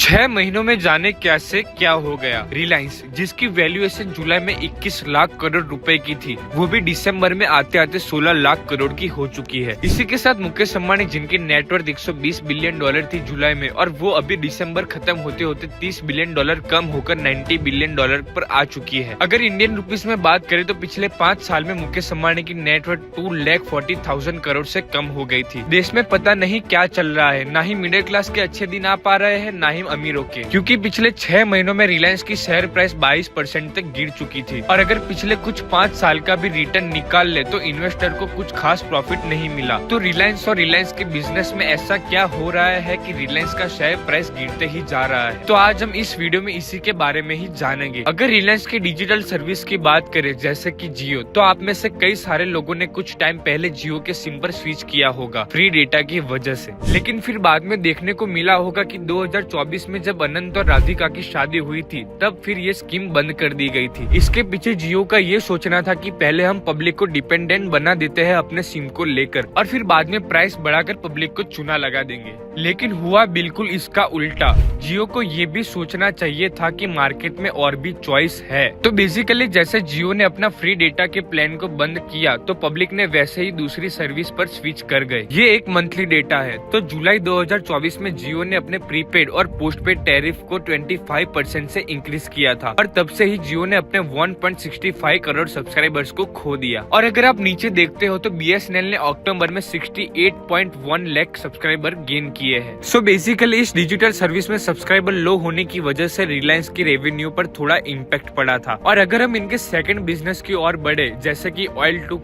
6 महीनों में जाने क्या से क्या हो गया। रिलायंस, जिसकी वैल्यूएशन जुलाई में 21 लाख करोड़ रुपए की थी, वो भी दिसंबर में आते आते 16 लाख करोड़ की हो चुकी है। इसी के साथ मुकेश अंबानी, जिनकी नेटवर्थ 120 बिलियन डॉलर थी जुलाई में, और वो अभी दिसंबर खत्म होते होते 30 बिलियन डॉलर कम होकर 90 बिलियन डॉलर पर आ चुकी है। अगर इंडियन रुपीस में बात करें तो पिछले 5 साल में मुकेश अंबानी की नेटवर्थ 2,40,000 करोड़ से कम हो गई थी। देश में पता नहीं क्या चल रहा है, ना ही मिडिल क्लास के अच्छे दिन आ पा रहे हैं, ना ही अमीरों के, क्योंकि पिछले 6 महीनों में रिलायंस की शेयर प्राइस 22% तक गिर चुकी थी। और अगर पिछले कुछ 5 साल का भी रिटर्न निकाल ले तो इन्वेस्टर को कुछ खास प्रॉफिट नहीं मिला। तो रिलायंस और रिलायंस के बिजनेस में ऐसा क्या हो रहा है कि रिलायंस का शेयर प्राइस गिरते ही जा रहा है। तो आज हम इस वीडियो में इसी के बारे में ही जानेंगे। अगर रिलायंस की डिजिटल सर्विस की बात करें जैसे कि जियो, तो आप में से कई सारे लोगों ने कुछ टाइम पहले जियो के सिम पर स्विच किया होगा फ्री डेटा की वजह से, लेकिन फिर बाद में देखने को मिला होगा कि 2024 में जब अनंत और राधिका की शादी हुई थी तब फिर ये स्कीम बंद कर दी गई थी। इसके पीछे जियो का ये सोचना था कि पहले हम पब्लिक को डिपेंडेंट बना देते हैं अपने सिम को लेकर, और फिर बाद में प्राइस बढ़ाकर पब्लिक को चूना लगा देंगे। लेकिन हुआ बिल्कुल इसका उल्टा। जियो को ये भी सोचना चाहिए था कि मार्केट में और भी चॉइस है। तो बेसिकली जैसे जियो ने अपना फ्री डेटा के प्लान को बंद किया तो पब्लिक ने वैसे ही दूसरी सर्विस पर स्विच कर गए। ये एक मंथली डेटा है। तो जुलाई 2024 में जियो ने अपने प्रीपेड और पोस्टपेड टैरिफ को 25% से इंक्रीज किया था, और तब से ही जियो ने अपने 1.65 करोड़ सब्सक्राइबर्स को खो दिया। और अगर आप नीचे देखते हो तो बीएसएनएल ने अक्टूबर में 68.1 लाख सब्सक्राइबर गेन किए हैं। सो बेसिकली इस डिजिटल सर्विस में सब्सक्राइबर लो होने की वजह से रिलायंस की रेवेन्यू पर थोड़ा इम्पैक्ट पड़ा था। और अगर हम इनके सेकंड बिजनेस की ओर बढ़े जैसे कि ऑयल टू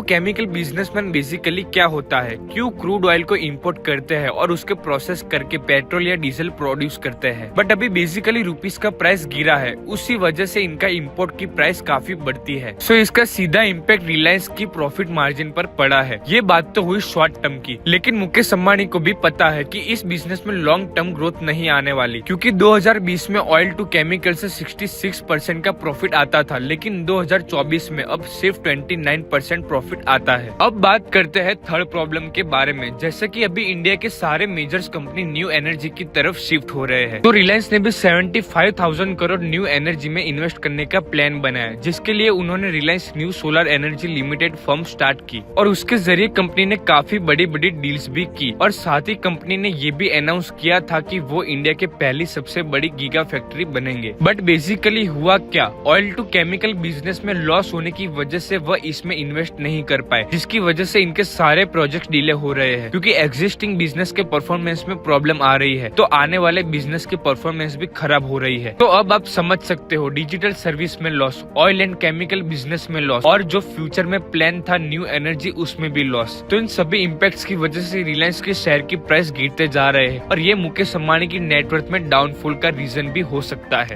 केमिकल बिजनेस में बेसिकली क्या होता है, क्यों क्रूड ऑयल को इम्पोर्ट करते हैं और उसके प्रोसेस करके पेट्रोल या डीजल प्रोड्यूस करते हैं। बट अभी बेसिकली रुपीस का प्राइस गिरा है, उसी वजह से इनका इंपोर्ट की प्राइस काफी बढ़ती है। सो इसका सीधा इम्पैक्ट रिलायंस की प्रॉफिट मार्जिन पर पड़ा है। ये बात तो हुई शॉर्ट टर्म की, लेकिन मुकेश अंबानी को भी पता है कि इस बिजनेस में लॉन्ग टर्म ग्रोथ नहीं आने वाली, क्योंकि 2020 में ऑयल टू केमिकल से 66% का प्रॉफिट आता था, लेकिन 2024 में अब सिर्फ 29% प्रॉफिट आता है। अब बात करते हैं थर्ड प्रॉब्लम के बारे में, जैसे कि अभी इंडिया के सारे मेजर्स कंपनी न्यू एनर्जी की तरफ शिफ्ट हो रहे हैं। तो रिलायंस ने भी 75,000 करोड़ न्यू एनर्जी में इन्वेस्ट करने का प्लान बनाया, जिसके लिए उन्होंने Reliance new solar energy limited firm start की, और उसके जरिए कंपनी ने काफी बड़ी बड़ी डील्स भी की। और साथ ही कंपनी ने ये भी अनाउंस किया था कि वो इंडिया के पहली सबसे बड़ी गीगा फैक्ट्री बनेंगे। बट बेसिकली हुआ क्या, ऑयल टू केमिकल बिजनेस में लॉस होने की वजह से वह इसमें इन्वेस्ट नहीं कर पाए, जिसकी वजह से इनके सारे प्रोजेक्ट डिले हो रहे हैं, क्योंकि एग्जिस्टिंग बिजनेस के परफॉर्मेंस में प्रॉब्लम आ रही है, तो आने वाले बिजनेस की परफॉर्मेंस भी खराब हो रही है। तो अब आप समझ सकते हो, डिजिटल सर्विस में loss, oil and chemical business में लॉस, और जो फ्यूचर में प्लान था न्यू एनर्जी उसमें भी लॉस। तो इन सभी इम्पैक्ट्स की वजह से रिलायंस के शेयर की प्राइस गिरते जा रहे हैं, और ये मुकेश अंबानी की नेटवर्थ में डाउनफॉल का रीजन भी हो सकता है।